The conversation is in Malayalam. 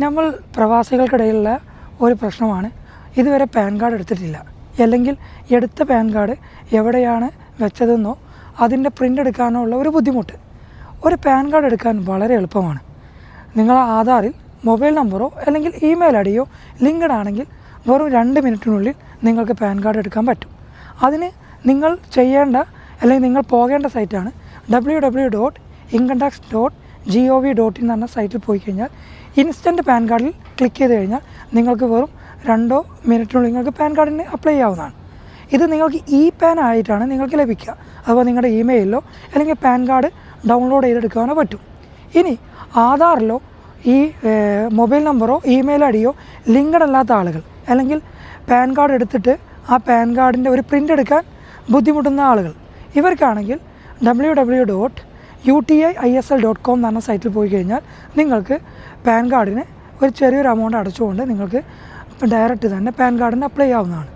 നമ്മൾ പ്രവാസികൾക്കിടയിലുള്ള ഒരു പ്രശ്നമാണ് ഇതുവരെ പാൻ കാർഡ് എടുത്തിട്ടില്ല, അല്ലെങ്കിൽ എടുത്ത പാൻ കാർഡ് എവിടെയാണ് വെച്ചതെന്നോ അതിൻ്റെ പ്രിൻ്റ് എടുക്കാനോ ഉള്ള ഒരു ബുദ്ധിമുട്ട്. ഒരു പാൻ കാർഡ് എടുക്കാൻ വളരെ എളുപ്പമാണ്. നിങ്ങൾ ആധാറിൽ മൊബൈൽ നമ്പറോ അല്ലെങ്കിൽ ഇമെയിൽ ഐ ഡിയോ ലിങ്ക്ഡ് ആണെങ്കിൽ വെറും 2 മിനിറ്റിനുള്ളിൽ നിങ്ങൾക്ക് പാൻ കാർഡ് എടുക്കാൻ പറ്റും. അതിന് നിങ്ങൾ ചെയ്യേണ്ട അല്ലെങ്കിൽ നിങ്ങൾ പോകേണ്ട സൈറ്റാണ് www.incometax.gov.in എന്ന സൈറ്റിൽ പോയി കഴിഞ്ഞാൽ ഇൻസ്റ്റൻറ്റ് പാൻ കാർഡിൽ ക്ലിക്ക് ചെയ്ത് കഴിഞ്ഞാൽ നിങ്ങൾക്ക് വെറും 2 മിനിറ്റിനുള്ളിൽ നിങ്ങൾക്ക് പാൻ കാർഡിന് അപ്ലൈ ചെയ്യാവുന്നതാണ്. ഇത് നിങ്ങൾക്ക് പാൻ ആയിട്ടാണ് നിങ്ങൾക്ക് ലഭിക്കുക. അതുപോലെ നിങ്ങളുടെ ഇമെയിലിലോ അല്ലെങ്കിൽ പാൻ കാർഡ് ഡൗൺലോഡ് ചെയ്തെടുക്കാനോ പറ്റും. ഇനി ആധാറിലോ ഈ മൊബൈൽ നമ്പറോ ഇമെയിൽ ഐ ഡിയോ ലിങ്ക്ഡ് അല്ലാത്ത ആളുകൾ, അല്ലെങ്കിൽ പാൻ കാർഡ് എടുത്തിട്ട് ആ പാൻ കാർഡിൻ്റെ ഒരു പ്രിൻ്റ് എടുക്കാൻ ബുദ്ധിമുട്ടുന്ന ആളുകൾ, ഇവർക്കാണെങ്കിൽ www.utiisl.com എന്ന് പറഞ്ഞ സൈറ്റിൽ പോയി കഴിഞ്ഞാൽ നിങ്ങൾക്ക് പാൻ കാർഡിന് ഒരു ചെറിയൊരു എമൗണ്ട് അടച്ചുകൊണ്ട് നിങ്ങൾക്ക് ഡയറക്റ്റ് തന്നെ പാൻ കാർഡിന് അപ്ലൈ ചെയ്യാവുന്നതാണ്.